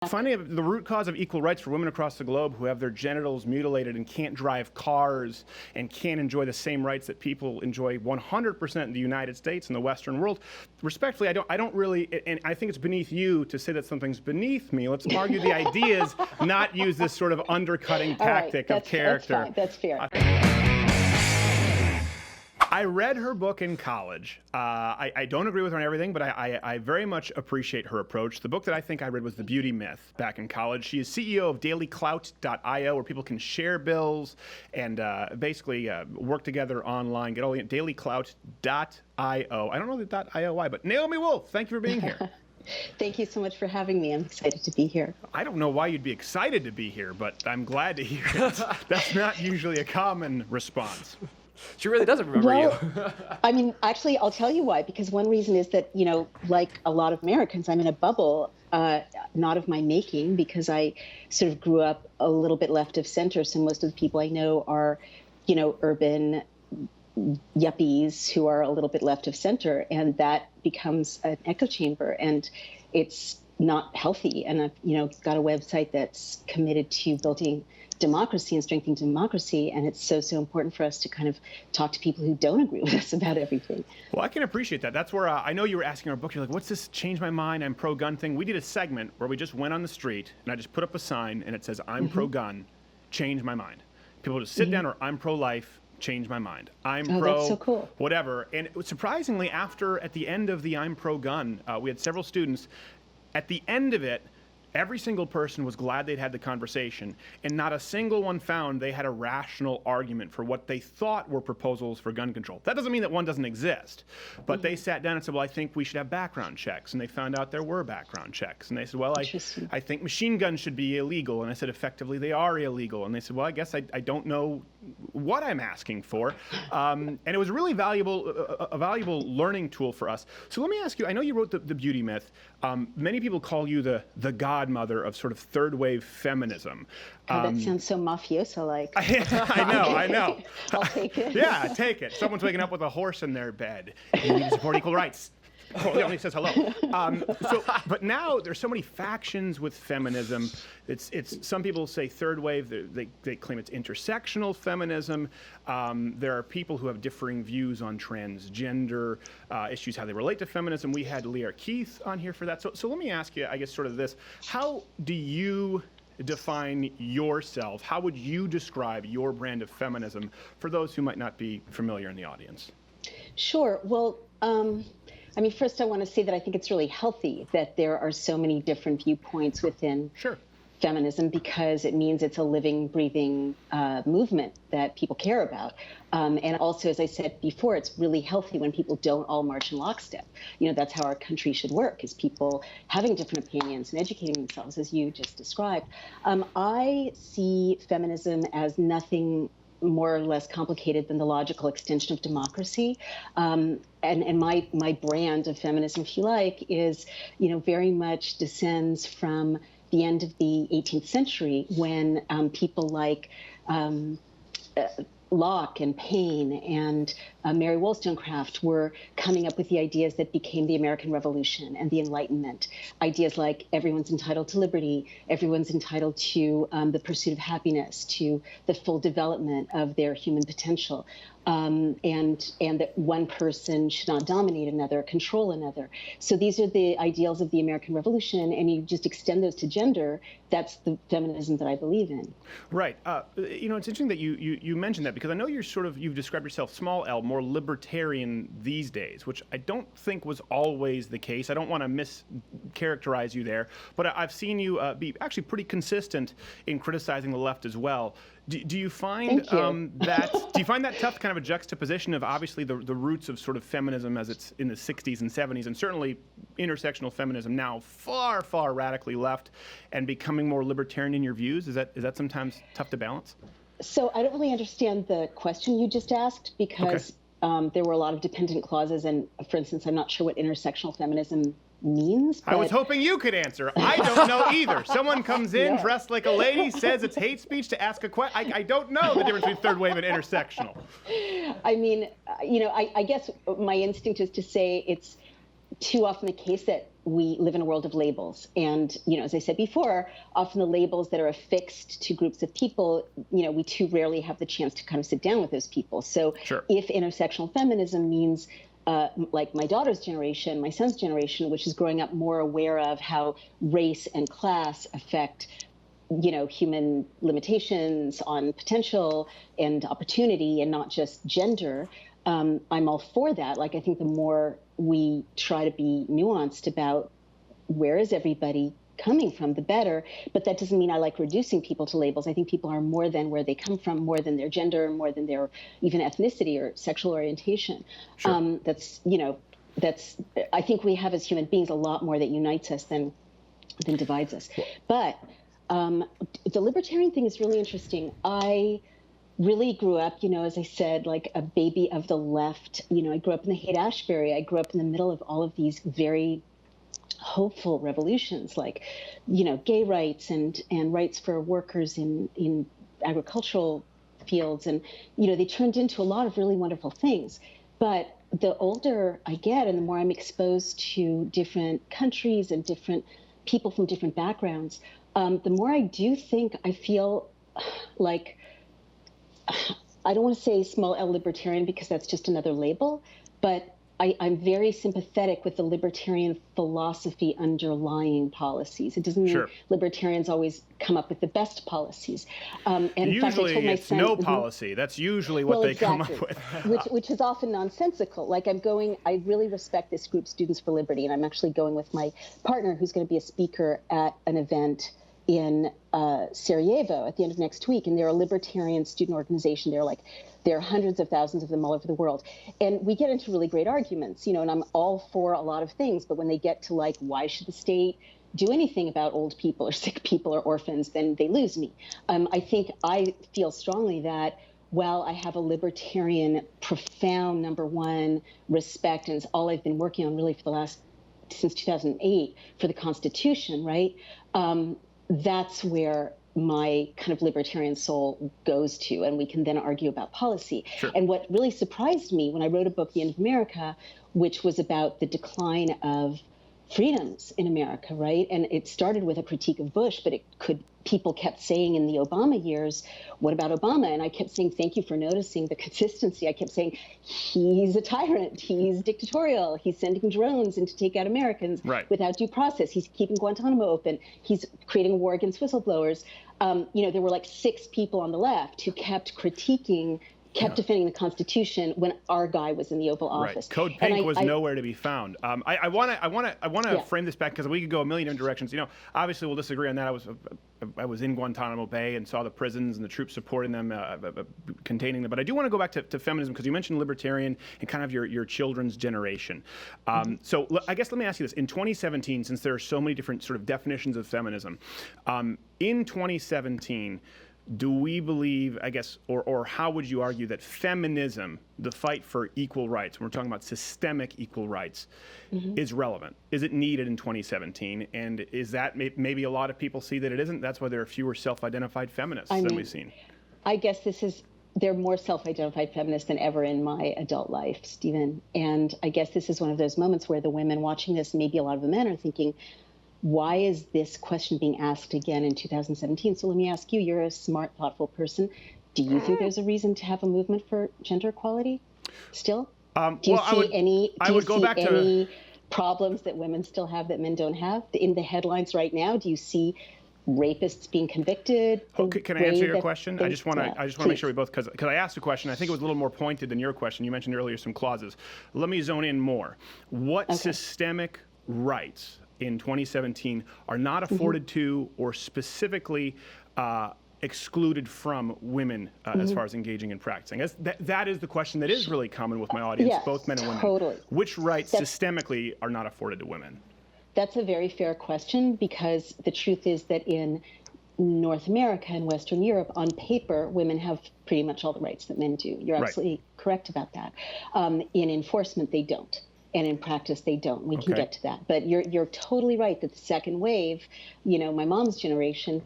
Finding the root cause of equal rights for women across the globe who have their genitals mutilated and can't drive cars and can't enjoy the same rights that people enjoy 100% in the United States and the Western world. Respectfully, I don't really, and I think it's beneath you to say that something's beneath me. Let's argue the ideas, not use this sort of undercutting tactic of character. That's fair. I read her book in college. I don't agree with her on everything, but I very much appreciate her approach. The book that I think I read was The Beauty Myth back in college. She is CEO of dailyclout.io, where people can share bills and basically work together online. Get all the dailyclout.io. I don't know the .io, but Naomi Wolf, thank you for being here. Thank you so much for having me. I'm excited to be here. I don't know why you'd be excited to be here, but I'm glad to hear it. That's not usually a common response. She really doesn't remember you. I mean, actually, I'll tell you why. Because one reason is that, you know, like a lot of Americans, I'm in a bubble, not of my making, because I sort of grew up a little bit left of center. So most of the people I know are, you know, urban yuppies who are a little bit left of center. And that becomes an echo chamber. And it's not healthy. And I've, you know, got a website that's committed to building democracy and strengthening democracy, and it's so important for us to kind of talk to people who don't agree with us about everything. Well, I can appreciate that. That's where I know you were asking our book. You're like, what's this change my mind, I'm pro-gun thing? We did a segment where we just went on the street, and I just put up a sign, and it says, I'm pro-gun, change my mind. People just sit down, or I'm pro-life, change my mind. I'm pro that's so cool. Whatever. And it was surprisingly, at the end of the I'm pro-gun, we had several students. At the end of it, every single person was glad they'd had the conversation, and not a single one found they had a rational argument for what they thought were proposals for gun control. That doesn't mean that one doesn't exist, but they sat down and said, well, I think we should have background checks, and they found out there were background checks, and they said, well, I think machine guns should be illegal, and I said, effectively, they are illegal, and they said, well, I guess I don't know what I'm asking for, and it was really a valuable learning tool for us. So let me ask you, I know you wrote the Beauty Myth. Many people call you the godmother of sort of third wave feminism. That sounds so mafioso-like. I know. I'll take it. Yeah, take it. Someone's waking up with a horse in their bed. You need to support equal rights. Well, he only says hello. But now there's so many factions with feminism. It's some people say third wave. They claim it's intersectional feminism. There are people who have differing views on transgender issues, how they relate to feminism. We had Leah Keith on here for that. So let me ask you, I guess, sort of this: how do you define yourself? How would you describe your brand of feminism for those who might not be familiar in the audience? Sure. Well, I mean, first I want to say that I think it's really healthy that there are so many different viewpoints within feminism, because it means it's a living, breathing movement that people care about. And also, as I said before, it's really healthy when people don't all march in lockstep. You know, that's how our country should work, is people having different opinions and educating themselves, as you just described. I see feminism as nothing more or less complicated than the logical extension of democracy. And my brand of feminism, if you like, is, you know, very much descends from the end of the 18th century, when people like Locke and Paine and Mary Wollstonecraft were coming up with the ideas that became the American Revolution and the Enlightenment. Ideas like everyone's entitled to liberty, everyone's entitled to the pursuit of happiness, to the full development of their human potential, and that one person should not dominate another, control another. So these are the ideals of the American Revolution, and you just extend those to gender. That's the feminism that I believe in. Right. You know, it's interesting that you mentioned that, because I know you've described yourself, small L, more libertarian these days, which I don't think was always the case. I don't want to mischaracterize you there, but I've seen you be actually pretty consistent in criticizing the left as well. Do you find that tough, kind of a juxtaposition of obviously the roots of sort of feminism as it's in the 60s and 70s, and certainly intersectional feminism now far, far radically left and becoming more libertarian in your views? Is that sometimes tough to balance? So I don't really understand the question you just asked, because there were a lot of dependent clauses, and for instance, I'm not sure what intersectional feminism means. I was hoping you could answer. I don't know either. Someone comes in dressed like a lady, says it's hate speech to ask a question. I don't know the difference between third wave and intersectional. I mean, you know, I guess my instinct is to say it's too often the case that we live in a world of labels. And, as I said before, often the labels that are affixed to groups of people, we too rarely have the chance to kind of sit down with those people. So if intersectional feminism means like my daughter's generation, my son's generation, which is growing up more aware of how race and class affect human limitations on potential and opportunity and not just gender, I'm all for that. Like, I think the more we try to be nuanced about where is everybody coming from, the better. But that doesn't mean I like reducing people to labels. I think people are more than where they come from, more than their gender, more than their even ethnicity or sexual orientation. I think we have as human beings a lot more that unites us than divides us. But the libertarian thing is really interesting. I really grew up, as I said, like a baby of the left. I grew up in the Haight-Ashbury. I grew up in the middle of all of these very hopeful revolutions, like, gay rights and rights for workers in agricultural fields. And, they turned into a lot of really wonderful things. But the older I get and the more I'm exposed to different countries and different people from different backgrounds, the more I do think I feel like, I don't want to say small L libertarian because that's just another label, but I'm very sympathetic with the libertarian philosophy underlying policies. It doesn't mean libertarians always come up with the best policies. And usually in fact, I told my it's son, no policy. That's usually what they come up with. which is often nonsensical. Like I really respect this group, Students for Liberty, and I'm actually going with my partner who's going to be a speaker at an event in Sarajevo at the end of next week. And they're a libertarian student organization. There are hundreds of thousands of them all over the world. And we get into really great arguments, and I'm all for a lot of things. But when they get to like, why should the state do anything about old people or sick people or orphans, then they lose me. I feel strongly that while I have a libertarian, profound, number one, respect, and it's all I've been working on really since 2008 for the Constitution, right? That's where my kind of libertarian soul goes to, and we can then argue about policy. And what really surprised me when I wrote a book, The End of America, which was about the decline of freedoms in America, right? And it started with a critique of Bush, but people kept saying in the Obama years, what about Obama? And I kept saying, thank you for noticing the consistency. I kept saying, he's a tyrant, he's dictatorial, he's sending drones in to take out Americans without due process, he's keeping Guantanamo open, he's creating a war against whistleblowers. There were like 6 people on the left who kept defending the Constitution when our guy was in the Oval Office. Code Pink was nowhere to be found. I want to frame this back because we could go a million different directions. Obviously we'll disagree on that. I was in Guantanamo Bay and saw the prisons and the troops supporting them, containing them. But I do want to go back to feminism because you mentioned libertarian and kind of your children's generation. So I guess let me ask you this: in 2017, since there are so many different sort of definitions of feminism, in 2017. Do we believe, I guess, or how would you argue that feminism, the fight for equal rights, when we're talking about systemic equal rights, is relevant? Is it needed in 2017? And is that maybe a lot of people see that it isn't? That's why there are fewer self-identified feminists than we've seen. I guess there are more self-identified feminists than ever in my adult life, Stephen. And I guess this is one of those moments where the women watching this, maybe a lot of the men are thinking, why is this question being asked again in 2017? So let me ask you, you're a smart, thoughtful person. Do you think there's a reason to have a movement for gender equality still? Do you see any problems that women still have that men don't have? In the headlines right now, do you see rapists being convicted? Can I answer your question? I just want to make sure we both, because I asked a question, I think it was a little more pointed than your question. You mentioned earlier some clauses. Let me zone in more. What systemic rights in 2017 are not afforded to or specifically excluded from women as far as engaging and practicing? That is the question that is really common with my audience, both men and women. Totally. Which rights systemically are not afforded to women? That's a very fair question, because the truth is that in North America and Western Europe, on paper, women have pretty much all the rights that men do. You're absolutely correct about that. In enforcement, they don't. And in practice, they don't. We can get to that. But you're totally right that the second wave, my mom's generation,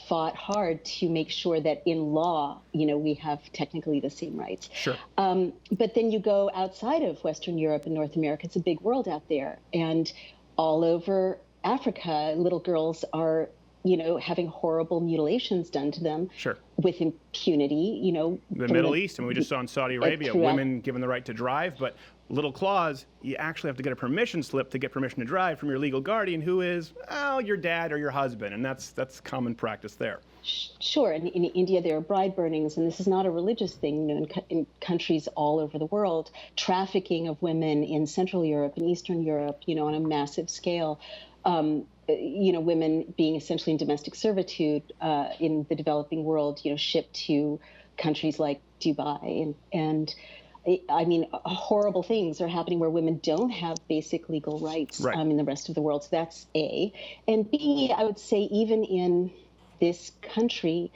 fought hard to make sure that in law, we have technically the same rights. Sure. But then you go outside of Western Europe and North America. It's a big world out there. And all over Africa, little girls are, having horrible mutilations done to them. Sure. With impunity, The Middle East, and we just saw in Saudi Arabia, women given the right to drive, but little clause, you actually have to get a permission slip to get permission to drive from your legal guardian, who is, your dad or your husband, and that's common practice there. Sure. And in India, there are bride burnings, and this is not a religious thing. In countries all over the world, trafficking of women in Central Europe and Eastern Europe, on a massive scale. Women being essentially in domestic servitude in the developing world, shipped to countries like Dubai. And I mean, horrible things are happening where women don't have basic legal rights in the rest of the world. So that's A. And B, I would say even in this country,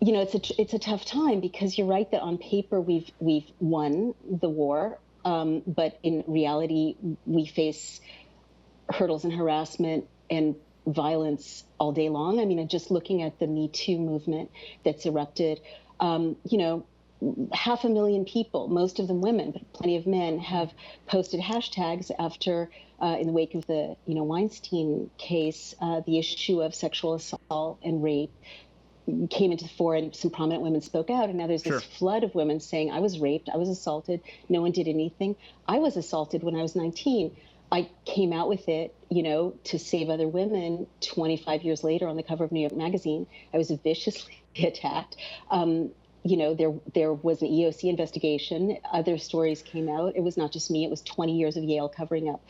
it's a tough time, because you're right that on paper we've won the war, but in reality we face hurdles and harassment and violence all day long. I mean, just looking at the Me Too movement that's erupted, 500,000 people, most of them women, but plenty of men, have posted hashtags after, in the wake of the Weinstein case, the issue of sexual assault and rape came into the fore, and some prominent women spoke out. And now there's this flood of women saying, I was raped, I was assaulted, no one did anything. I was assaulted when I was 19. I came out with it, to save other women. 25 years later, on the cover of New York Magazine, I was viciously attacked. There was an EOC investigation. Other stories came out. It was not just me. It was 20 years of Yale covering up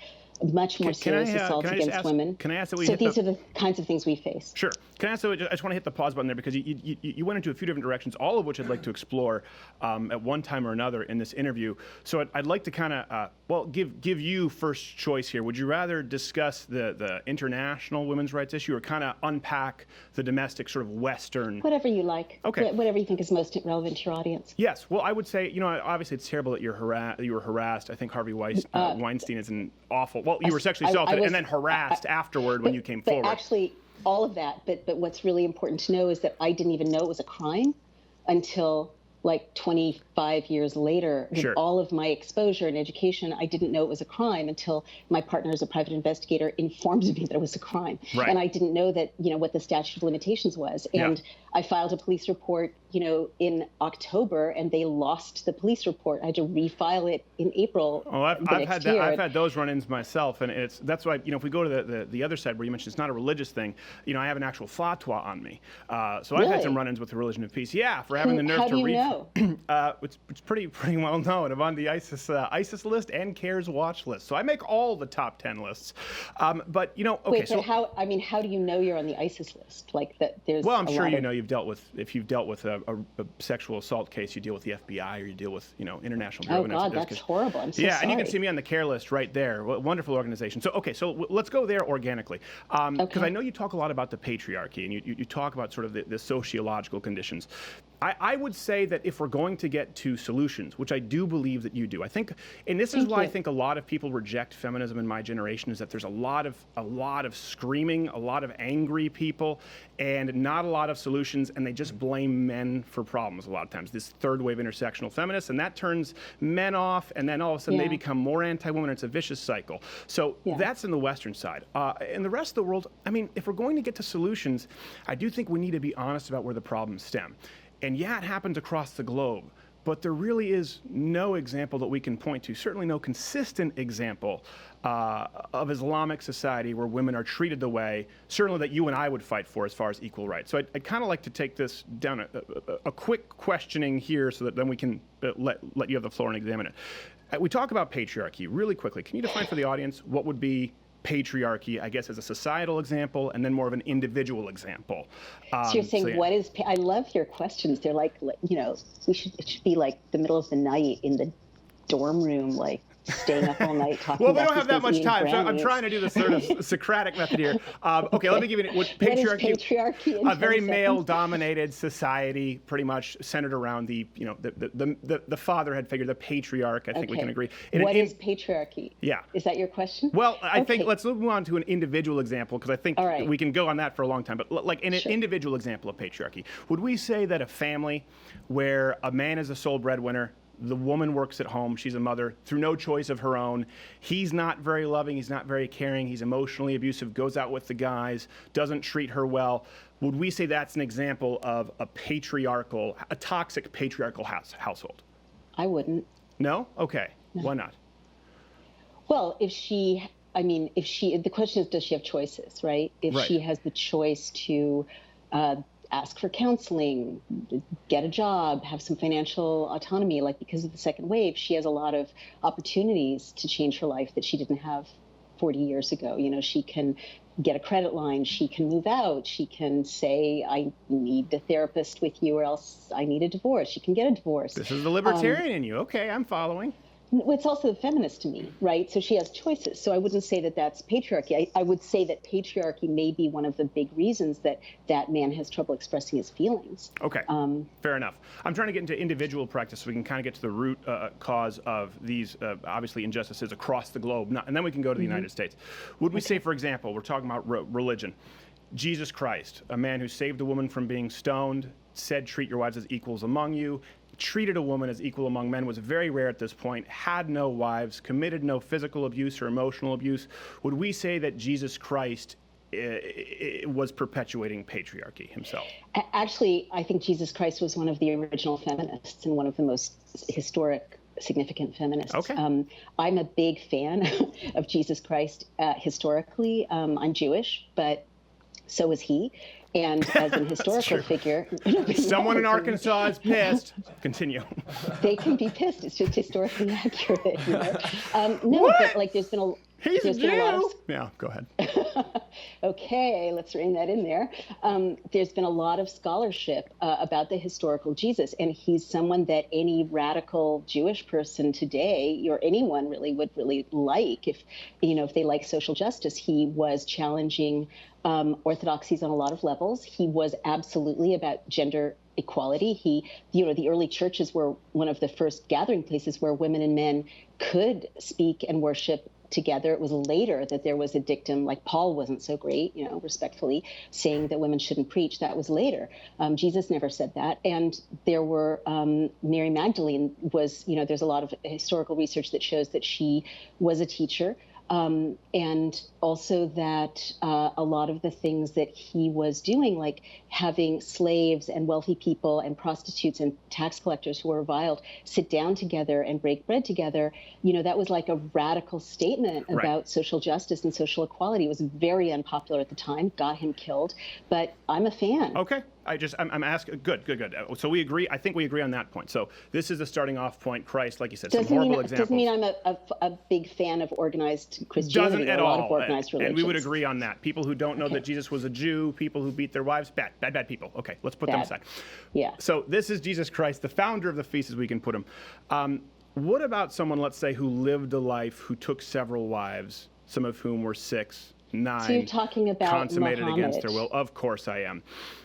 much more serious assaults against women. Can I ask that so these are the kinds of things we face. Sure. Can I ask that I just want to hit the pause button there, because you went into a few different directions, all of which I'd like to explore at one time or another in this interview. So I'd like to kind of, give you first choice here. Would you rather discuss the international women's rights issue, or kind of unpack the domestic sort of Western? Whatever you like. Okay. Whatever you think is most relevant to your audience. Yes. Well, I would say, obviously it's terrible that you were harassed. I think Harvey Weinstein is an awful. Well, you were sexually assaulted and then harassed afterward when you came forward. Actually, all of that. But what's really important to know is that I didn't even know it was a crime until like 25 years later. With all of my exposure and education, I didn't know it was a crime until my partner, as a private investigator, informed me that it was a crime. Right. And I didn't know that, what the statute of limitations was. And I filed a police report, in October, and they lost the police report. I had to refile it in April. Oh, I've had those run-ins myself, and that's why, if we go to the other side where you mentioned it's not a religious thing, I have an actual fatwa on me. So I've had some run-ins with the religion of peace. Yeah, for having the nerve to read. How do you know? It's pretty well known. I'm on the ISIS list and CARE's watch list, so I make all the top 10 lists. But okay. Wait, so how do you know you're on the ISIS list? Like that, there's. Well, I'm sure if you've dealt with a sexual assault case, you deal with the FBI, or you deal with International Bureau of Investigation. Oh God, that's horrible. I'm so sorry. And you can see me on the CARE list right there. Wonderful organization. So let's go there organically, because I know you talk a lot about the patriarchy, and you talk about sort of the sociological conditions. I would say that if we're going to get to solutions, which I do believe that you do, I think, and this is why I think a lot of people reject feminism in my generation, is that there's a lot of screaming, a lot of angry people, and not a lot of solutions, and they just blame men for problems a lot of times. This third wave intersectional feminists, and that turns men off, and then all of a sudden they become more anti-women. It's a vicious cycle. So that's in the Western side. In the rest of the world, I mean, if we're going to get to solutions, I do think we need to be honest about where the problems stem. And it happens across the globe, but there really is no example that we can point to, certainly no consistent example of Islamic society where women are treated the way, certainly that you and I would fight for as far as equal rights. So I'd kind of like to take this down a quick questioning here, so that then we can let you have the floor and examine it. We talk about patriarchy really quickly. Can you define for the audience what would be patriarchy, I guess, as a societal example, and then more of an individual example? So you're saying, what is? I love your questions. They're like, it should be like the middle of the night in the dorm room, like staying up all night talking well, we about don't have that much time, so I'm brownies. trying to do the sort of Socratic method here. Okay, let me give you what What is patriarchy. patriarchy in A very 20 seconds? male-dominated society, pretty much centered around the fatherhead figure, the patriarch. I think we can agree. What is patriarchy? Yeah. Is that your question? Well, I think let's move on to an individual example, because I think right. we can go on that for a long time. But like in an individual example of patriarchy, would we say that a family where a man is a sole breadwinner, the woman works at home, she's a mother, through no choice of her own, he's not very loving, he's not very caring, he's emotionally abusive, goes out with the guys, doesn't treat her well, would we say that's an example of a toxic patriarchal household? I wouldn't. No? Okay. No. Why not? Well, the question is, does she have choices, right? If she has the choice to ask for counseling, get a job, have some financial autonomy, like because of the second wave, she has a lot of opportunities to change her life that she didn't have 40 years ago. You know, she can get a credit line, she can move out, she can say, I need a therapist with you or else I need a divorce. She can get a divorce. This is the libertarian in you. Okay, I'm following. It's also the feminist to me, right? So she has choices. So I wouldn't say that that's patriarchy. I would say that patriarchy may be one of the big reasons that man has trouble expressing his feelings. Okay, fair enough. I'm trying to get into individual practice so we can kind of get to the root cause of these, obviously, injustices across the globe. And then we can go to the United States. Would we say, for example, we're talking about religion, Jesus Christ, a man who saved a woman from being stoned, said treat your wives as equals among you, treated a woman as equal among men, was very rare at this point, had no wives, committed no physical abuse or emotional abuse. Would we say that Jesus Christ was perpetuating patriarchy himself? Actually, I think Jesus Christ was one of the original feminists and one of the most historic, significant feminists. Okay. I'm a big fan of Jesus Christ historically. I'm Jewish, but so is he. And as an historical figure... Someone in Arkansas is pissed. Continue. They can be pissed. It's just historically accurate, you know? No, what? But like there's been a... He's a Jew! Yeah, go ahead. Okay, let's rein that in there. There's been a lot of scholarship about the historical Jesus, and he's someone that any radical Jewish person today, or anyone really, would really like if they like social justice. He was challenging orthodoxies on a lot of levels. He was absolutely about gender equality. The early churches were one of the first gathering places where women and men could speak and worship together. It was later that there was a dictum, like Paul wasn't so great, respectfully, saying that women shouldn't preach. That was later. Jesus never said that. And there were, Mary Magdalene was, there's a lot of historical research that shows that she was a teacher. And also that a lot of the things that he was doing, like having slaves and wealthy people and prostitutes and tax collectors who were reviled sit down together and break bread together, that was like a radical statement about social justice and social equality. It was very unpopular at the time, got him killed, but I'm a fan. Okay. I'm asking. Good. So we agree. I think we agree on that point. So this is the starting off point. Christ, like you said, some horrible examples. Doesn't mean I'm a big fan of organized Christianity. Doesn't at a lot all. Of organized religions. And we would agree on that. People who don't know that Jesus was a Jew, people who beat their wives, bad people. Okay, let's put them aside. Yeah. So this is Jesus Christ, the founder of the feast, as we can put him. What about someone, let's say, who lived a life, who took several wives, some of whom were 6, 9, so you're talking about consummated Muhammad. Against their will? Of course I am.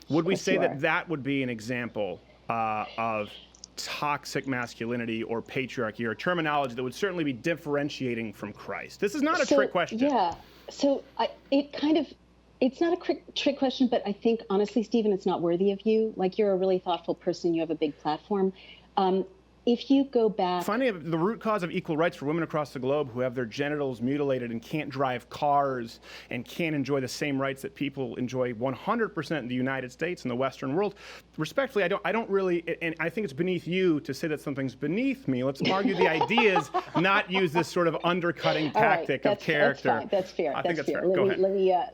Would we say that would be an example of toxic masculinity or patriarchy, or a terminology that would certainly be differentiating from Christ? This is not a trick question. Yeah. So it's not a trick question, but I think, honestly, Stephen, it's not worthy of you. Like, you're a really thoughtful person. You have a big platform. If you go back... Finally, the root cause of equal rights for women across the globe who have their genitals mutilated and can't drive cars and can't enjoy the same rights that people enjoy 100% in the United States and the Western world. Respectfully, I don't really, and I think it's beneath you to say that something's beneath me. Let's argue the ideas, not use this sort of undercutting tactic of character. That's fair. I think that's fair. Go ahead.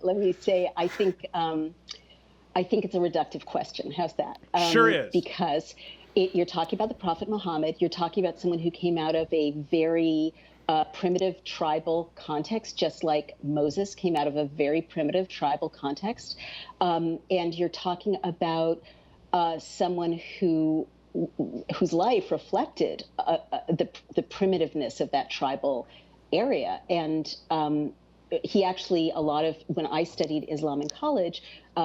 Let me say, I think it's a reductive question. How's that? Sure is. Because... you're talking about the Prophet Muhammad. You're talking about someone who came out of a very primitive tribal context, just like Moses came out of a very primitive tribal context. And you're talking about someone who whose life reflected the primitiveness of that tribal area. And he actually, when I studied Islam in college,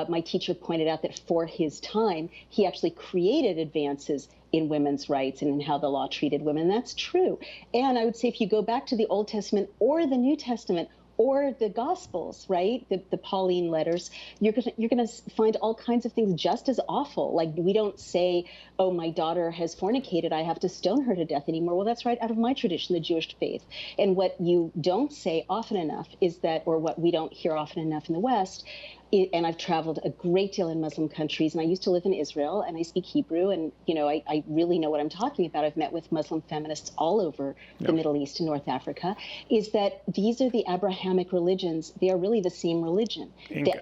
my teacher pointed out that for his time, he actually created advances in women's rights and in how the law treated women. That's true. And I would say if you go back to the Old Testament or the New Testament, or the Gospels, right? The Pauline letters, you're gonna find all kinds of things just as awful. Like, we don't say, oh, my daughter has fornicated, I have to stone her to death anymore. Well, that's right out of my tradition, the Jewish faith. And what you don't say often enough is that, or what we don't hear often enough in the West, and I've traveled a great deal in Muslim countries, and I used to live in Israel, and I speak Hebrew, and I really know what I'm talking about. I've met with Muslim feminists all over the Middle East and North Africa, is that these are the Abrahamic religions. They are really the same religion.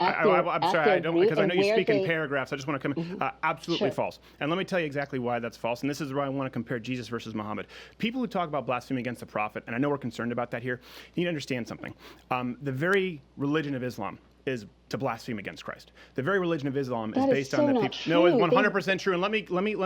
I'm sorry, I don't, because I know you speak in paragraphs. I just want to come absolutely false. And let me tell you exactly why that's false, and this is why I want to compare Jesus versus Muhammad. People who talk about blasphemy against the prophet, and I know we're concerned about that here, you need to understand something. The very religion of Islam is to blaspheme against Christ. The very religion of Islam is based on the people. No, it's 100% true. And let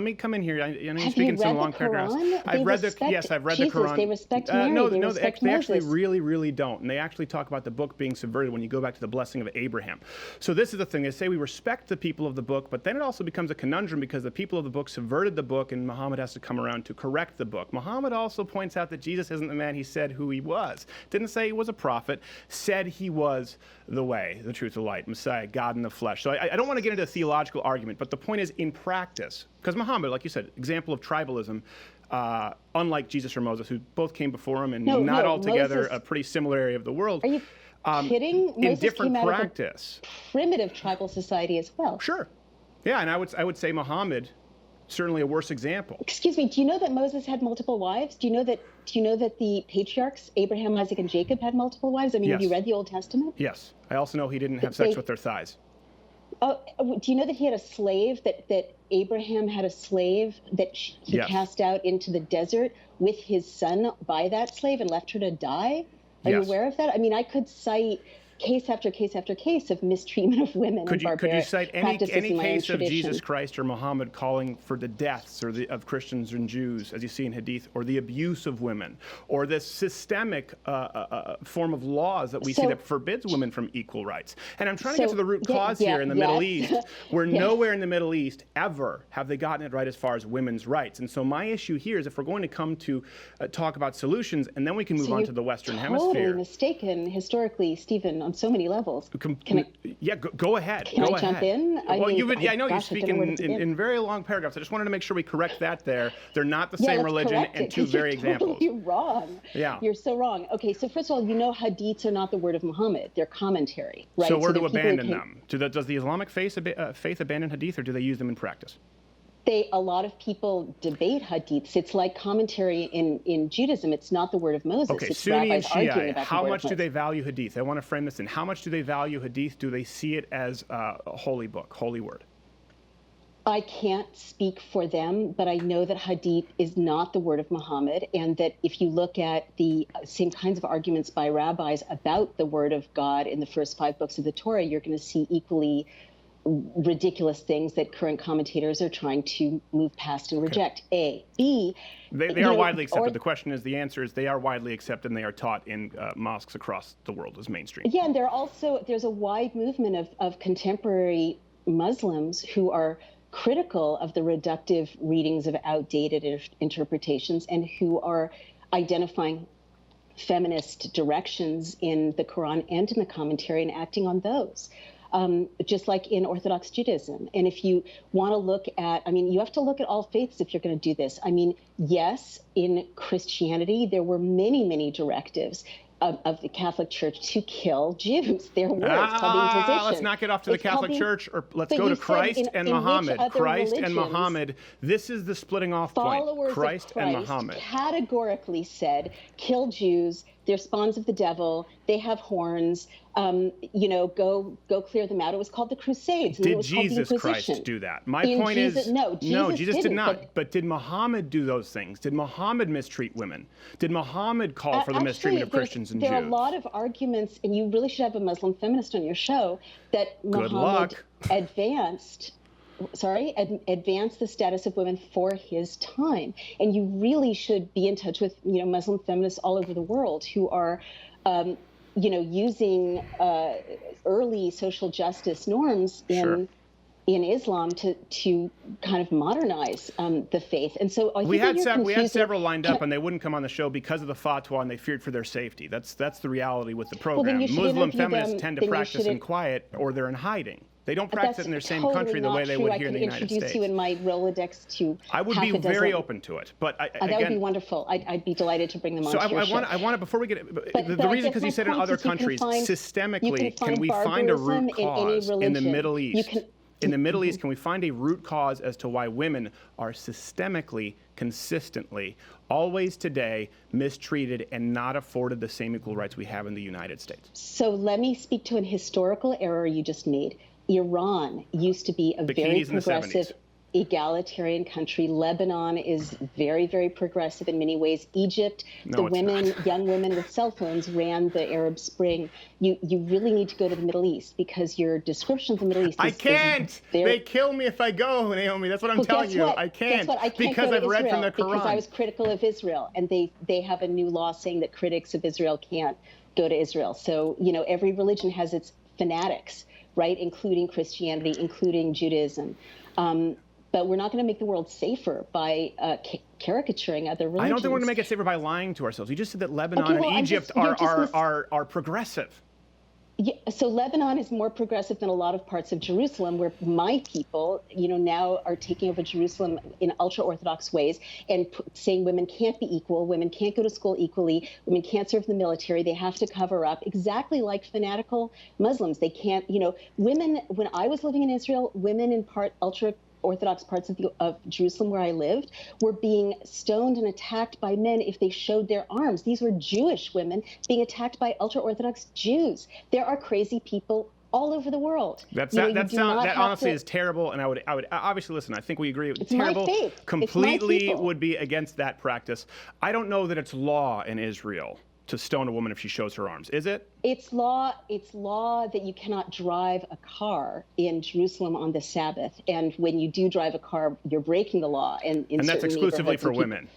me come in here. I know you speak in some long paragraphs. I've read the Quran. They respect Mary. They actually really don't. And they actually talk about the book being subverted when you go back to the blessing of Abraham. So this is the thing. They say we respect the people of the book, but then it also becomes a conundrum because the people of the book subverted the book, and Muhammad has to come around to correct the book. Muhammad also points out that Jesus isn't the man he said who he was. Didn't say he was a prophet. Said he was the way, the truth, the light, Messiah, God in the flesh. So I don't want to get into a theological argument, but the point is, in practice, because Muhammad, like you said, example of tribalism, unlike Jesus or Moses, who both came before him and not altogether a pretty similar area of the world. Are you kidding? In different practice. Primitive tribal society as well. Sure. Yeah, and I would say Muhammad, certainly a worse example. Excuse me, do you know that Moses had multiple wives? Do you know that the patriarchs, Abraham, Isaac, and Jacob, had multiple wives? I mean, have you read the Old Testament? Yes. I also know he didn't have sex with their thighs. Oh, do you know that he had a slave, that Abraham had a slave that he cast out into the desert with his son by that slave and left her to die? Are you aware of that? I mean, I could cite case after case after case of mistreatment of women. Could you cite any case of Jesus Christ or Muhammad calling for the deaths of Christians and Jews, as you see in Hadith, or the abuse of women, or this systemic form of laws that we see that forbids women from equal rights? And I'm trying to get to the root cause here in the Middle East, where nowhere in the Middle East ever have they gotten it right as far as women's rights. And so my issue here is, if we're going to come to talk about solutions, and then we can move on to the Western Hemisphere. Totally mistaken historically, Stephen, on so many levels. Go ahead. Can I jump in? I know you speak in very long paragraphs. I just wanted to make sure we correct that there. They're not the same religion, and two very examples. You're wrong. Yeah. You're so wrong. Okay, so first of all, hadiths are not the word of Muhammad. They're commentary, right? So we're to abandon them. Does the Islamic faith abandon hadith, or do they use them in practice? A lot of people debate hadiths. It's like commentary in Judaism. It's not the word of Moses. Okay, it's Sunni and Shia, about how much do they value hadith? I want to frame this in. How much do they value hadith? Do they see it as a holy book, holy word? I can't speak for them, but I know that hadith is not the word of Muhammad, and that if you look at the same kinds of arguments by rabbis about the word of God in the first 5 books of the Torah, you're going to see equally ridiculous things that current commentators are trying to move past and reject. A. B. They are widely accepted. The answer is they are widely accepted, and they are taught in mosques across the world as mainstream. Yeah, and there's a wide movement of contemporary Muslims who are critical of the reductive readings of outdated interpretations, and who are identifying feminist directions in the Quran and in the commentary and acting on those. Just like in Orthodox Judaism. And if you want to look at, you have to look at all faiths if you're going to do this. Yes, in Christianity, there were many, many directives of the Catholic Church to kill Jews. There were. It's called the Inquisition. Let's not get off to the Catholic Church, or let's go to Christ and Muhammad. Christ and Muhammad. This is the splitting off point. Followers Christ of and Muhammad categorically said, kill Jews. They're spawns of the devil. They have horns. Go clear them out. It was called the Crusades. Did Jesus Christ do that? My point is, no, Jesus did not. But did Muhammad do those things? Did Muhammad mistreat women? Did Muhammad call for the mistreatment of Christians and Jews? There are a lot of arguments, and you really should have a Muslim feminist on your show, that Muhammad advanced advance the status of women for his time. And you really should be in touch with, Muslim feminists all over the world who are, using early social justice norms in Islam to kind of modernize the faith. And so I think we had several lined up, and they wouldn't come on the show because of the fatwa, and they feared for their safety. That's the reality with the program. Muslim feminists tend to practice in quiet, or they're in hiding. They don't practice it in their same country the way they would here in the United States. I could introduce you in my Rolodex to I would be very open to it, but that would be wonderful. I'd be delighted to bring them on. So I want to before we get the reason, because you said in other countries systemically, can we find a root cause in the Middle East? In the Middle East, can we find a root cause as to why women are systemically, consistently, always today mistreated and not afforded the same equal rights we have in the United States? So let me speak to an historical error you just made. Iran used to be a very progressive, egalitarian country. Lebanon is very, very progressive in many ways. Egypt, young women with cell phones ran the Arab Spring. You really need to go to the Middle East, because your description of the Middle East I can't. They kill me if I go, Naomi. That's what I'm telling you. I can't. Because I've read from the Quran. Because I was critical of Israel, and they have a new law saying that critics of Israel can't go to Israel. So, every religion has its fanatics, right, including Christianity, including Judaism. But we're not going to make the world safer by caricaturing other religions. I don't think we're going to make it safer by lying to ourselves. You just said that Lebanon and Egypt are progressive. Yeah, so Lebanon is more progressive than a lot of parts of Jerusalem, where my people, now are taking over Jerusalem in ultra-Orthodox ways and saying women can't be equal, women can't go to school equally, women can't serve in the military, they have to cover up, exactly like fanatical Muslims. They can't, women, when I was living in Israel, women in ultra-Orthodox parts of Jerusalem where I lived were being stoned and attacked by men if they showed their arms. These were Jewish women being attacked by ultra-Orthodox Jews. There are crazy people all over the world. That honestly is terrible, and I would obviously listen. I think we agree. It's terrible. My faith. Completely would be against that practice. I don't know that it's law in Israel to stone a woman if she shows her arms. Is it? It's law that you cannot drive a car in Jerusalem on the Sabbath. And when you do drive a car, you're breaking the law. And that's exclusively for women?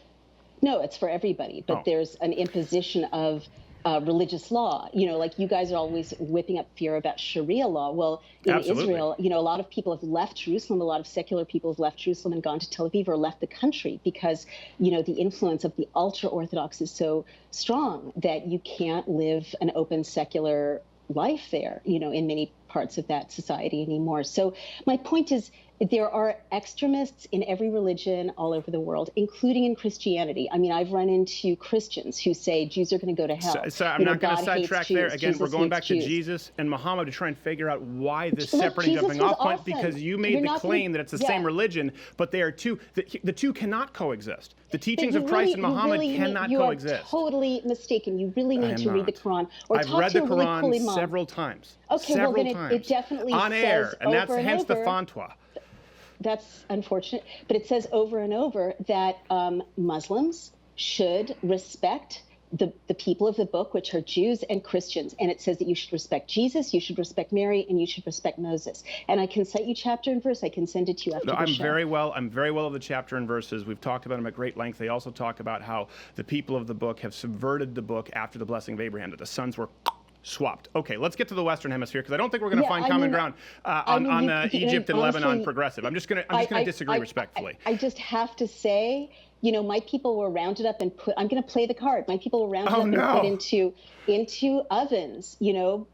No, it's for everybody. But there's an imposition of religious law. Like you guys are always whipping up fear about Sharia law. Well, in Israel, a lot of people have left Jerusalem. A lot of secular people have left Jerusalem and gone to Tel Aviv or left the country because, the influence of the ultra-Orthodox is so strong that you can't live an open secular life there, in many parts of that society anymore. So my point is, there are extremists in every religion all over the world, including in Christianity. I mean, I've run into Christians who say Jews are going to go to hell. So I'm not going to sidetrack there. Again, we're going back to Jesus and Muhammad to try and figure out why this separate and jumping off point, because you made the claim that it's the same religion, but they are two. The two cannot coexist. The teachings of Christ and Muhammad cannot coexist. You are totally mistaken. You really need to read the Quran or I've read the Quran several times. Okay, well then it definitely on air, says and that's over and hence over, the fatwa. That's unfortunate, but it says over and over that Muslims should respect the people of the book, which are Jews and Christians. And it says that you should respect Jesus, you should respect Mary, and you should respect Moses. And I can cite you chapter and verse. I can send it to you after the show. I'm very well of the chapter and verses. We've talked about them at great length. They also talk about how the people of the book have subverted the book after the blessing of Abraham, that the sons were swapped. Okay, let's get to the Western Hemisphere, because I don't think we're going to find common ground on Egypt and Lebanon progressive. I'm just going to disagree respectfully. I just have to say, my people were rounded up and I'm going to play the card. My people were rounded up and put into ovens,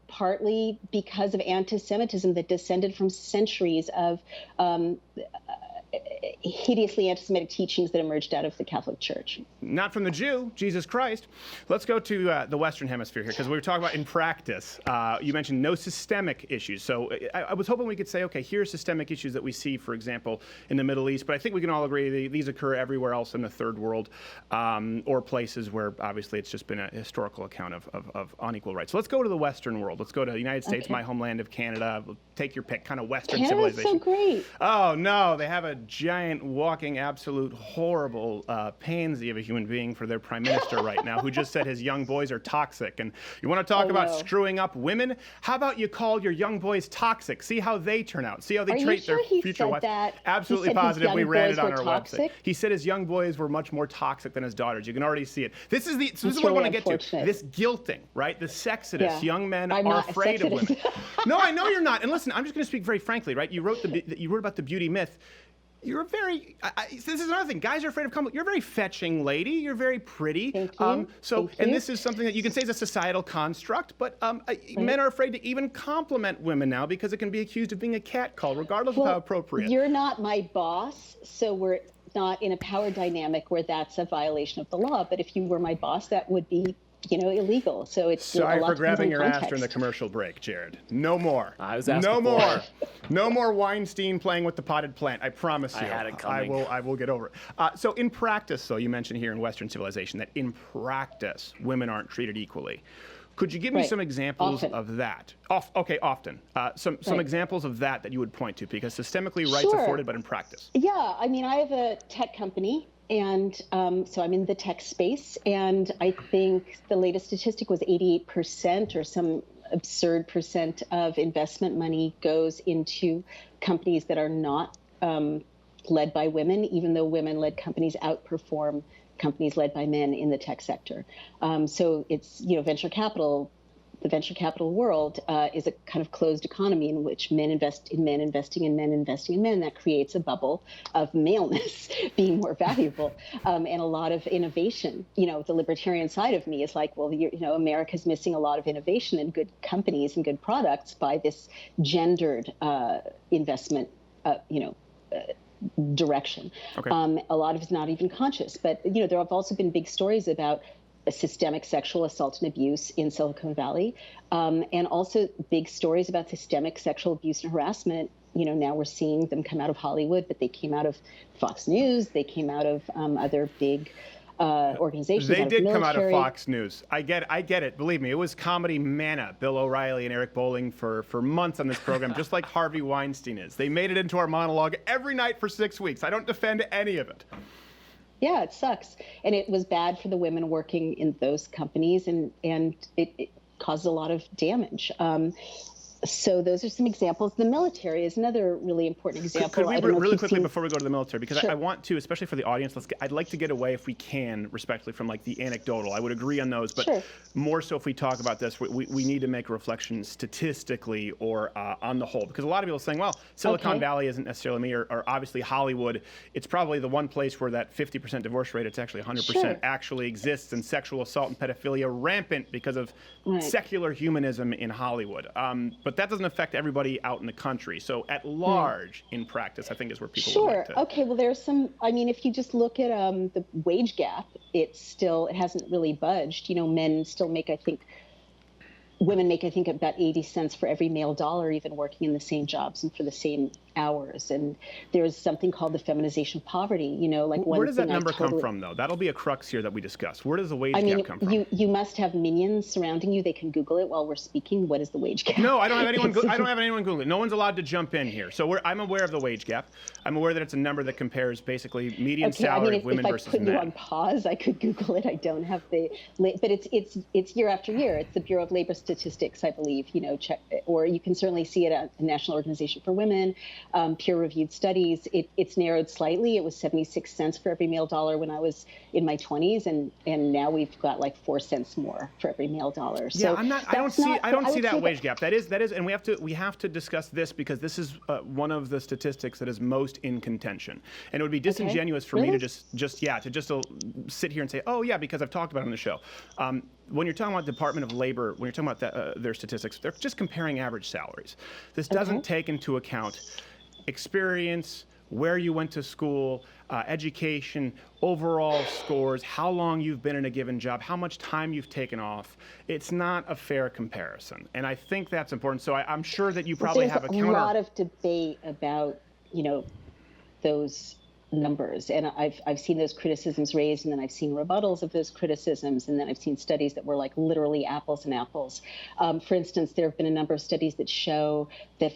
partly because of anti-Semitism that descended from centuries of hideously anti-Semitic teachings that emerged out of the Catholic Church. Not from the Jew, Jesus Christ. Let's go to the Western Hemisphere here, because we were talking about in practice. You mentioned no systemic issues. So I was hoping we could say, okay, here are systemic issues that we see, for example, in the Middle East. But I think we can all agree these occur everywhere else in the third world, or places where obviously it's just been a historical account of unequal rights. So let's go to the Western world. Let's go to the United States, my homeland of Canada. Take your pick, kind of Western civilization. Canada's so great. Oh, no, they have a giant, walking, absolute, horrible pansy of a human being for their prime minister right now, who just said his young boys are toxic. And you want to talk about screwing up women? How about you call your young boys toxic? See how they turn out. See how they treat their future wives. Absolutely positive. We ran it on our website. He said his young boys were much more toxic than his daughters. You can already see it. This is what I want to get to. This guilting, right? The sexodus. Young men are afraid of women. No, I know you're not. And listen, I'm just going to speak very frankly, right? You wrote about the beauty myth. You're very. This is another thing. Guys are afraid of compliments. You're a very fetching lady. You're very pretty. Thank you. And this is something that you can say is a societal construct. But men are afraid to even compliment women now because it can be accused of being a catcall, regardless of how appropriate. You're not my boss, so we're not in a power dynamic where that's a violation of the law. But if you were my boss, that would be, illegal. So it's sorry for grabbing your ass during the commercial break, Jared. No more. I was asking no more. No more Weinstein playing with the potted plant. I promise you. I had it coming. I will get over it. So in practice, though, you mentioned here in Western civilization that in practice women aren't treated equally. Could you give me some examples of that? Often. Some examples of that you would point to, because systemically rights afforded, but in practice. Yeah, I mean, I have a tech company. And so I'm in the tech space, and I think the latest statistic was 88% or some absurd percent of investment money goes into companies that are not led by women, even though women-led companies outperform companies led by men in the tech sector. So it's, venture capital. The venture capital world is a kind of closed economy in which men invest in men investing in men investing in men. That creates a bubble of maleness being more valuable, and a lot of innovation. The libertarian side of me is like, well, America's missing a lot of innovation and good companies and good products by this gendered investment, direction. Okay. A lot of it's not even conscious, but there have also been big stories about systemic sexual assault and abuse in Silicon Valley, and also big stories about systemic sexual abuse and harassment. Now we're seeing them come out of Hollywood, but they came out of Fox News. They came out of other big organizations. They did come out of Fox News. I get it. Believe me, it was comedy manna. Bill O'Reilly and Eric Bolling for months on this program, just like Harvey Weinstein is. They made it into our monologue every night for 6 weeks. I don't defend any of it. Yeah, it sucks. And it was bad for the women working in those companies, and it caused a lot of damage. So those are some examples. The military is another really important example. Could we really quickly before we go to the military, because I want to, especially for the audience, I'd like to get away, if we can, respectfully, from like the anecdotal. I would agree on those, but more so if we talk about this, we need to make a reflection statistically or on the whole, because a lot of people are saying, well, Silicon Valley isn't necessarily me, or obviously Hollywood. It's probably the one place where that 50% divorce rate, it's actually 100%, actually exists, and sexual assault and pedophilia rampant because of secular humanism in Hollywood. But that doesn't affect everybody out in the country. So at large, in practice, I think is where people would like to. Okay, well, there's some, I mean, if you just look at the wage gap, it hasn't really budged. Men still make, women make, about 80 cents for every male dollar, even working in the same jobs and for the same hours. And there's something called the feminization of poverty, Where does that number come from, though? That'll be a crux here that we discuss. Where does the wage gap come from? You must have minions surrounding you. They can Google it while we're speaking. What is the wage gap? No, I don't have anyone. I don't have anyone Google it. No one's allowed to jump in here. So I'm aware of the wage gap. I'm aware that it's a number that compares basically median salary of women versus men. If I put you on pause, I could Google it. I don't have but it's year after year. It's the Bureau of Labor Statistics, I believe. Check, or you can certainly see it at the National Organization for Women. Peer-reviewed studies. It's narrowed slightly. It was 76 cents for every male dollar when I was in my 20s, and now we've got like 4 cents more for every male dollar. So yeah, I don't see that wage gap. That is, and we have to discuss this, because this is one of the statistics that is most in contention. And it would be disingenuous for me to just sit here and say, oh yeah, because I've talked about it on the show. When you're talking about Department of Labor, when you're talking about their statistics, they're just comparing average salaries. This doesn't take into account experience, where you went to school, education, overall scores, how long you've been in a given job, how much time you've taken off. It's not a fair comparison, and I think that's important. So I'm sure that you probably have a counter. There's a lot of debate about, those numbers. And I've seen those criticisms raised, and then I've seen rebuttals of those criticisms, and then I've seen studies that were like literally apples and apples. For instance, there have been a number of studies that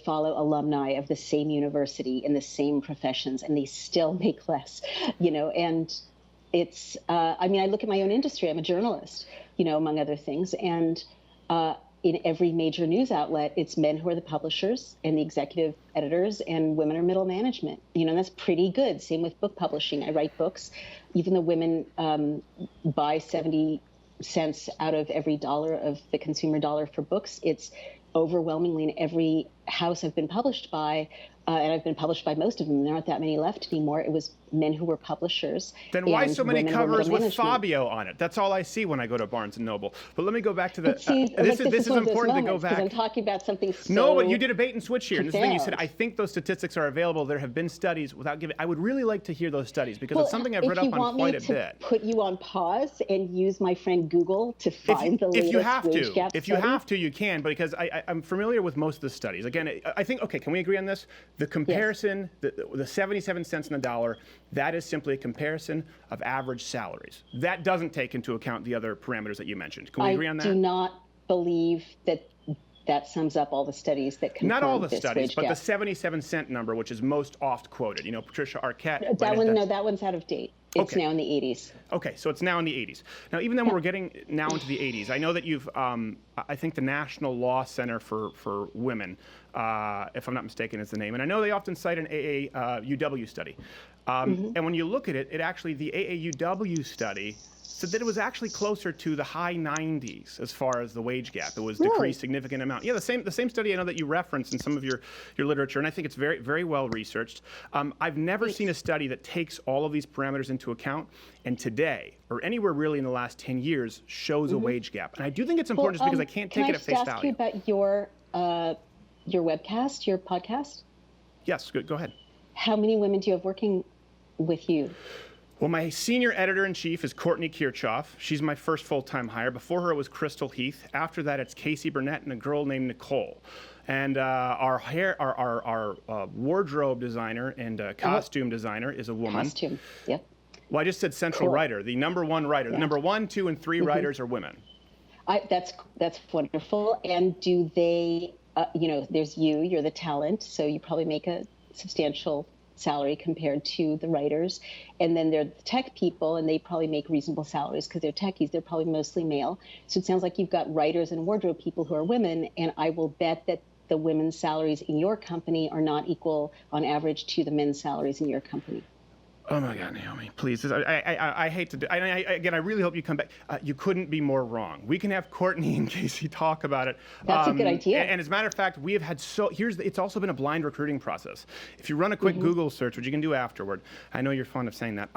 follow alumni of the same university in the same professions, and they still make less, and it's, I look at my own industry. I'm a journalist, among other things. And in every major news outlet, it's men who are the publishers and the executive editors, and women are middle management. And that's pretty good. Same with book publishing. I write books. Even though women buy 70 cents out of every dollar of the consumer dollar for books, it's overwhelmingly in every house I've been published by, and I've been published by most of them. There aren't that many left anymore. It was men who were publishers. Then why so many covers with Fabio on it? That's all I see when I go to Barnes & Noble. But let me go back to the, this is important to go back. I'm talking about something so No, but you did a bait and switch here. And this is the thing you said, profound. I think those statistics are available. There have been studies without giving, I would really like to hear those studies because it's something I've read up on quite a bit. If you want me to put you on pause and use my friend Google to find the latest wage gap If you have to, you can, because I'm familiar with most of the studies. Again, I think, okay, can we agree on this? The comparison, the 77 cents on the dollar, that is simply a comparison of average salaries. That doesn't take into account the other parameters that you mentioned. Can we agree on that? I do not believe that sums up all the studies that confirm Not all the this studies, wage but gap. the 77 cent number, which is most oft quoted. Patricia Arquette. That one's out of date. It's now in the 80s. Okay, so it's now in the 80s. Now, even then, we're getting now into the 80s. I know that you've, I think the National Law Center for Women, if I'm not mistaken, is the name. And I know they often cite an AAUW study. And when you look at it, the AAUW study said that it was actually closer to the high 90s as far as the wage gap. It was decreased significant amount. Yeah, the same study I know that you referenced in some of your literature, and I think it's very, very well researched. I've never seen a study that takes all of these parameters into account, and today, or anywhere really in the last 10 years, shows a wage gap. And I do think it's important just because I can't take it at face value. Can I just ask you about your webcast, your podcast? Yes, go ahead. How many women do you have working with you? Well, my senior editor-in-chief is Courtney Kirchhoff. She's my first full-time hire. Before her, it was Crystal Heath. After that, it's Casey Burnett and a girl named Nicole. And our wardrobe designer and costume designer is a woman. Costume, yep. Well, I just said central writer, the number one writer. The number 1, 2, and 3 writers are women. That's wonderful. And do they, there's you're the talent, so you probably make a substantial salary compared to the writers. And then there are the tech people, and they probably make reasonable salaries because they're techies. They're probably mostly male. So it sounds like you've got writers and wardrobe people who are women, and I will bet that the women's salaries in your company are not equal on average to the men's salaries in your company. Oh my God, Naomi, please. I hate to do, again, I really hope you come back. You couldn't be more wrong. We can have Courtney and Casey talk about it. That's a good idea. And as a matter of fact, we have had it's also been a blind recruiting process. If you run a quick Google search, which you can do afterward, I know you're fond of saying that,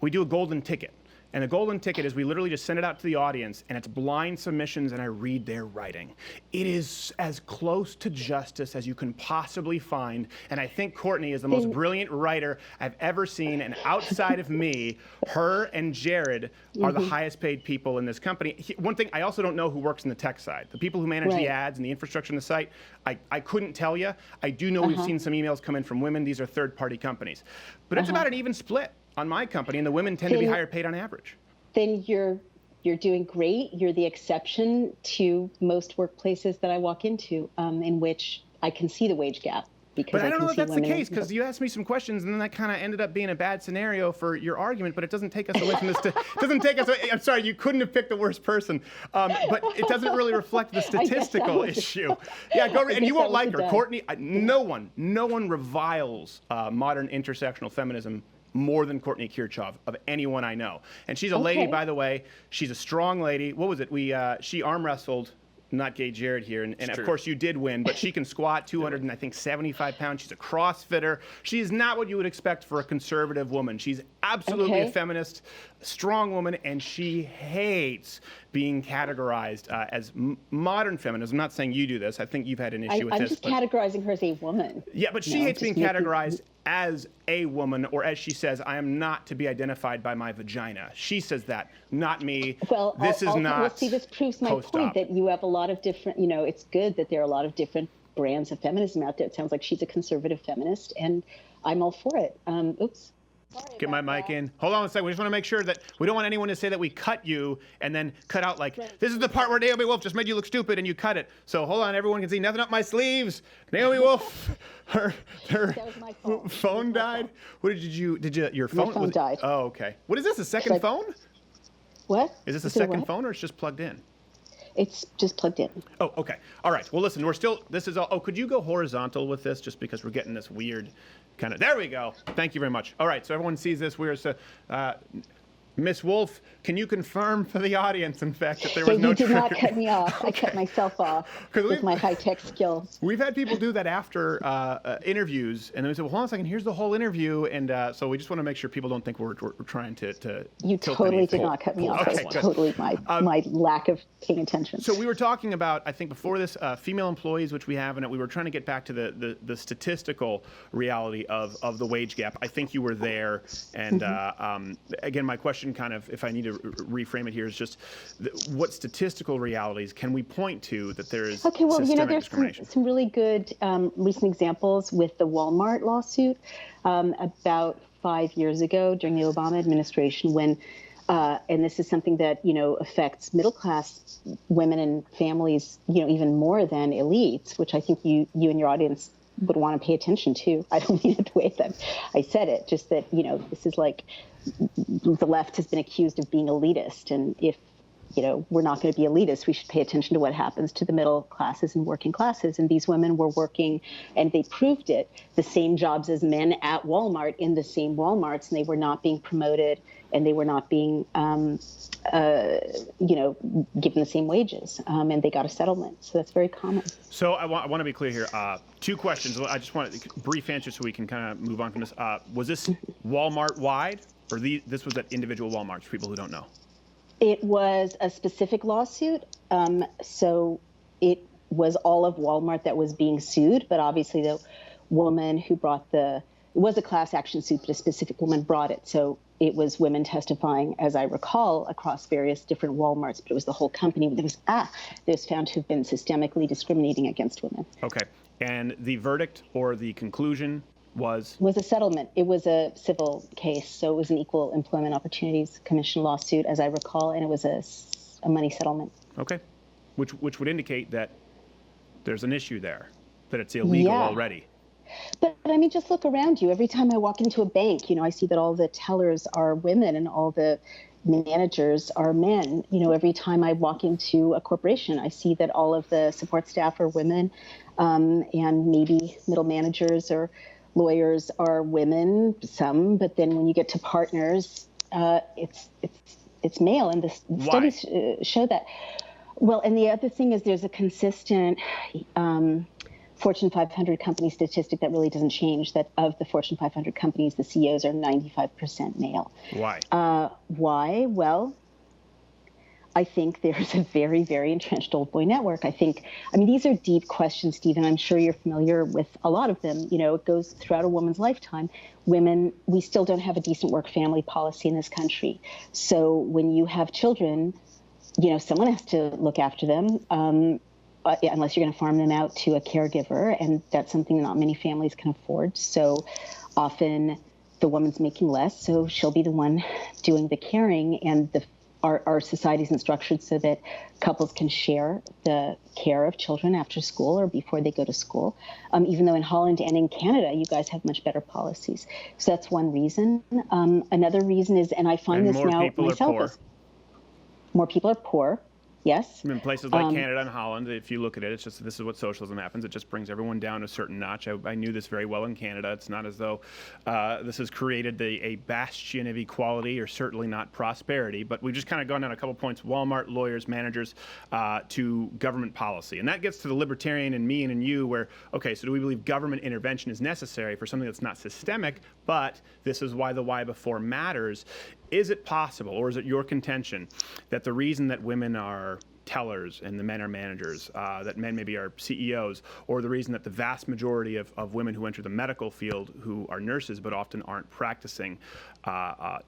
we do a golden ticket. And the golden ticket is we literally just send it out to the audience, and it's blind submissions, and I read their writing. It is as close to justice as you can possibly find, and I think Courtney is the most brilliant writer I've ever seen, and outside of me, her and Jared are the highest paid people in this company. One thing, I also don't know who works in the tech side. The people who manage the ads and the infrastructure on the site, I couldn't tell you. I do know we've seen some emails come in from women. These are third-party companies. But it's about an even split on my company, and the women tend to be higher paid on average. Then you're doing great. You're the exception to most workplaces that I walk into, in which I can see the wage gap. Because But I don't know if that's the case, because you asked me some questions, and then that kind of ended up being a bad scenario for your argument, but it doesn't take us away from this. Doesn't take us away. I'm sorry, you couldn't have picked the worst person, but it doesn't really reflect the statistical issue. Yeah, go and you won't like her. Courtney, no one reviles modern intersectional feminism more than Courtney Kirchhoff of anyone I know. And she's a lady, by the way. She's a strong lady. What was it? She arm wrestled, not gay Jared here, and of course you did win, but she can squat 275 pounds. She's a CrossFitter. She is not what you would expect for a conservative woman. She's absolutely a feminist, strong woman, and she hates being categorized as modern feminism. I'm not saying you do this. I think you've had an issue with this. I'm just categorizing her as a woman. Yeah, but she hates being categorized as a woman, or as she says, I am not to be identified by my vagina. She says that, not me. Well, this proves my point that you have a lot of different, it's good that there are a lot of different brands of feminism out there. It sounds like she's a conservative feminist, and I'm all for it. Get my mic in. Hold on a second. We just want to make sure that we don't want anyone to say that we cut you and then cut out like, this is the part where Naomi Wolf just made you look stupid and you cut it. So hold on, everyone can see nothing up my sleeves. Naomi Wolf, her that was my fault. phone died. What your phone? My phone died. Oh, okay. What is this, a second phone? What? Is this a second phone or it's just plugged in? It's just plugged in. Oh, okay. All right. Well, listen, this is all, could you go horizontal with this just because we're getting this weird kind of, there we go. Thank you very much. All right. So everyone sees this. Miss Wolf, can you confirm for the audience, in fact, that there was no trigger? You did not cut me off. Okay. I cut myself off with my high-tech skills. We've had people do that after interviews, and then we say, well, hold on a second, here's the whole interview, and so we just want to make sure people don't think we're trying to You totally did not cut me off. Okay, That's totally my lack of paying attention. So we were talking about, I think before this, female employees, which we have, and we were trying to get back to the statistical reality of the wage gap. I think you were there, and again, my question kind of, if I need to reframe it here, is just what statistical realities can we point to that there is systemic discrimination? There's some really good recent examples with the Walmart lawsuit about 5 years ago during the Obama administration when, and this is something that, affects middle-class women and families, even more than elites, which I think you and your audience would want to pay attention to. I don't mean it the way that I said it, just that, this is like the left has been accused of being elitist. And if, we're not going to be elitist, we should pay attention to what happens to the middle classes and working classes. And these women were working, and they proved it, the same jobs as men at Walmart in the same Walmarts, and they were not being promoted, and they were not being, given the same wages, and they got a settlement. So that's very common. So I want to be clear here. Two questions. I just want a brief answer so we can kind of move on from this. Was this Walmart-wide, or this was at individual Walmarts, for people who don't know? It was a specific lawsuit. So it was all of Walmart that was being sued, but obviously the woman who brought it was a class action suit, but a specific woman brought it. So it was women testifying, as I recall, across various different Walmarts, but it was the whole company that was found to have been systemically discriminating against women. Okay. And the verdict or the conclusion was a settlement. It was a civil case, so it was an Equal Employment Opportunities Commission lawsuit, as I recall, and it was a money settlement. Okay. Which would indicate that there's an issue there, that it's illegal already. But I mean, just look around you. Every time I walk into a bank, I see that all the tellers are women and all the managers are men. Every time I walk into a corporation, I see that all of the support staff are women, and maybe middle managers or lawyers are women, some. But then when you get to partners, it's male, and the studies show that. Well, and the other thing is there's a consistent Fortune 500 company statistic that really doesn't change, that of the Fortune 500 companies, the CEOs are 95% male. Why? Why? Well, I think there's a very, very entrenched old boy network. I mean, these are deep questions, Stephen. I'm sure you're familiar with a lot of them. It goes throughout a woman's lifetime. Women, we still don't have a decent work-family policy in this country. So when you have children, someone has to look after them. Unless you're going to farm them out to a caregiver, and that's something that not many families can afford. So often the woman's making less, so she'll be the one doing the caring, and our society isn't structured so that couples can share the care of children after school or before they go to school, even though in Holland and in Canada, you guys have much better policies. So that's one reason. Another reason is, and I find this now myself, more people are poor. Yes. In places like Canada and Holland, if you look at it, it's just this is what socialism happens. It just brings everyone down a certain notch. I knew this very well in Canada. It's not as though this has created a bastion of equality, or certainly not prosperity. But we've just kind of gone down a couple points: Walmart, lawyers, managers, to government policy. And that gets to the libertarian and me and you, where, okay, so do we believe government intervention is necessary for something that's not systemic, but this is why the why before matters? Is it possible, or is it your contention, that the reason that women are tellers and the men are managers, that men maybe are CEOs, or the reason that the vast majority of women who enter the medical field who are nurses but often aren't practicing,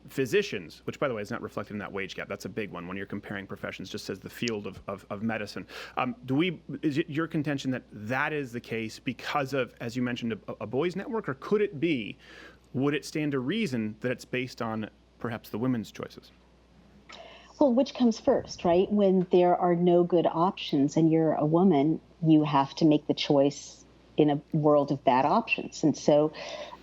physicians, which by the way is not reflected in that wage gap, that's a big one when you're comparing professions, just as the field of medicine. Is it your contention that that is the case because of, as you mentioned, a boys' network, or could it be would it stand to reason that it's based on perhaps the women's choices? Well, which comes first, right? When there are no good options and you're a woman, you have to make the choice in a world of bad options. And so,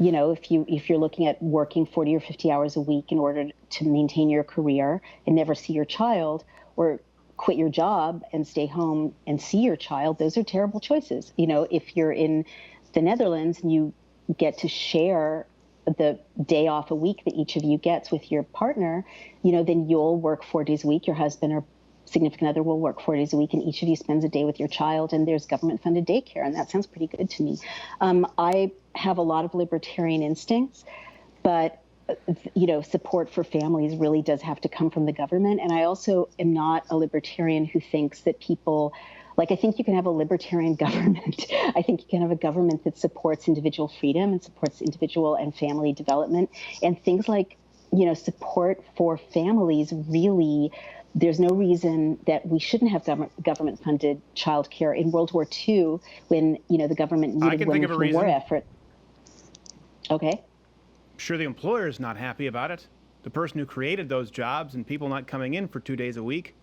you know, if you're looking at working 40 or 50 hours a week in order to maintain your career and never see your child, or quit your job and stay home and see your child, those are terrible choices. You know, if you're in the Netherlands and you get to share the day off a week that each of you gets with your partner, you know, then you'll work 4 days a week. Your husband or significant other will work 4 days a week, and each of you spends a day with your child, and there's government-funded daycare, and that sounds pretty good to me. I have a lot of libertarian instincts, but you know, support for families really does have to come from the government. And I also am not a libertarian who thinks that people, like, I think you can have a libertarian government. I think you can have a government that supports individual freedom and supports individual and family development, and things like, you know, support for families. Really, there's no reason that we shouldn't have government-funded childcare. In World War II, when, you know, the government needed women for the war effort. Okay. Sure, the employer is not happy about it. The person who created those jobs and people not coming in for 2 days a week.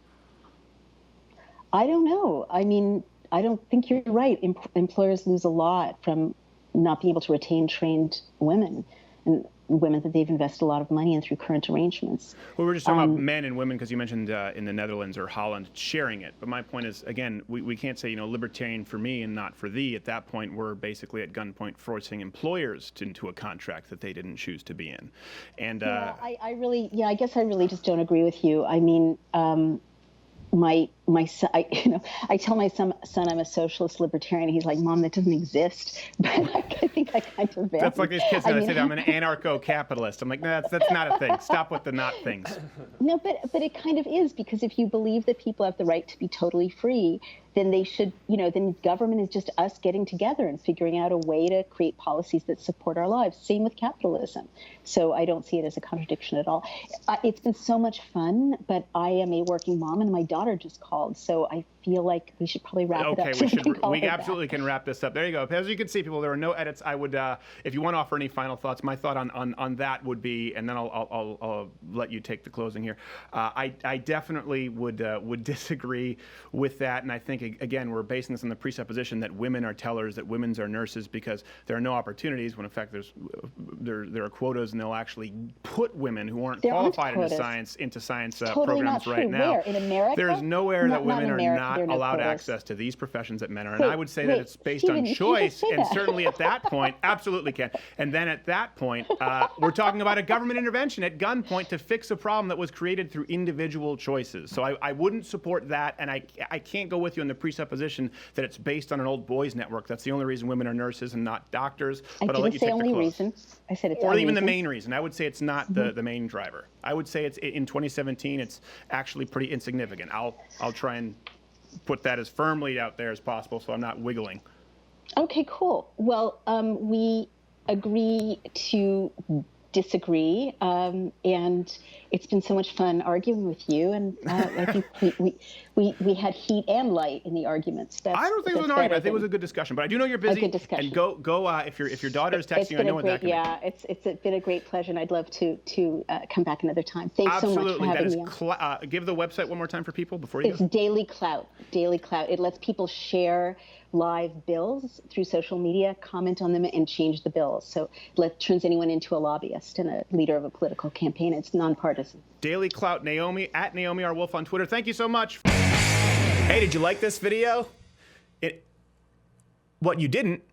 I don't know. I mean, I don't think you're right. Employers lose a lot from not being able to retain trained women, and women that they've invested a lot of money in through current arrangements. Well, we're just talking about men and women, because you mentioned in the Netherlands or Holland sharing it. But my point is, again, we can't say, you know, libertarian for me and not for thee. At that point, we're basically at gunpoint forcing employers into a contract that they didn't choose to be in. And I guess I really just don't agree with you. I mean, my son, I tell my son I'm a socialist libertarian. He's like, Mom, that doesn't exist. But I think I kind of am. That's like these kids that say I'm an anarcho-capitalist. I'm like, no, that's not a thing. Stop with the not things. No, but it kind of is, because if you believe that people have the right to be totally free, then they should, you know, then government is just us getting together and figuring out a way to create policies that support our lives. Same with capitalism. So I don't see it as a contradiction at all. It's been so much fun, but I am a working mom, and my daughter just called. So I feel like we should probably wrap it up. Okay, we absolutely can wrap this up. There you go. As you can see, people, there are no edits. I would, if you want to offer any final thoughts, my thought on that would be, and then I'll let you take the closing here. I definitely would disagree with that, and I think, again, we're basing this on the presupposition that women are tellers, that women are nurses, because there are no opportunities, when in fact there are quotas, and they'll actually put women who aren't qualified into science programs right now. Where? In America? There's nowhere that women are not allowed access to these professions that men are. And I would say that it's based on choice, and certainly at that point, absolutely can. And then at that point, we're talking about a government intervention at gunpoint to fix a problem that was created through individual choices. So I wouldn't support that, and I can't go with you on the presupposition that it's based on an old boys network. That's the only reason women are nurses and not doctors. But I'll let you take the close. Reason. I said it's or even the main reason. I would say it's not the main driver. I would say it's in 2017. It's actually pretty insignificant. I'll try and put that as firmly out there as possible, so I'm not wiggling. Okay, cool. Well, we agree to disagree, and it's been so much fun arguing with you, and I think we had heat and light in the arguments. I don't think it was an argument. I think it was a good discussion, but I do know you're busy. A good discussion. And go if your daughter is texting you, I know what that can be. It's been a great pleasure, and I'd love to come back another time. Thanks so much for having me. Give the website one more time for people before you go. It's Daily Clout. Daily Clout. It lets people share live bills through social media, comment on them, and change the bills. So it turns anyone into a lobbyist and a leader of a political campaign. It's nonpartisan. Daily Clout, Naomi, at Naomi R. Wolf on Twitter. Thank you so much. Hey, did you like this video? What, you didn't?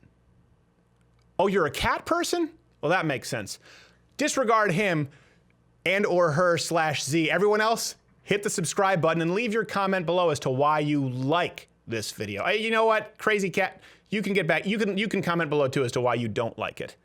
Oh, you're a cat person? Well, that makes sense. Disregard him and or her/Z. Everyone else, hit the subscribe button and leave your comment below as to why you like this video. You know what, crazy cat, you can get back. You can comment below too as to why you don't like it.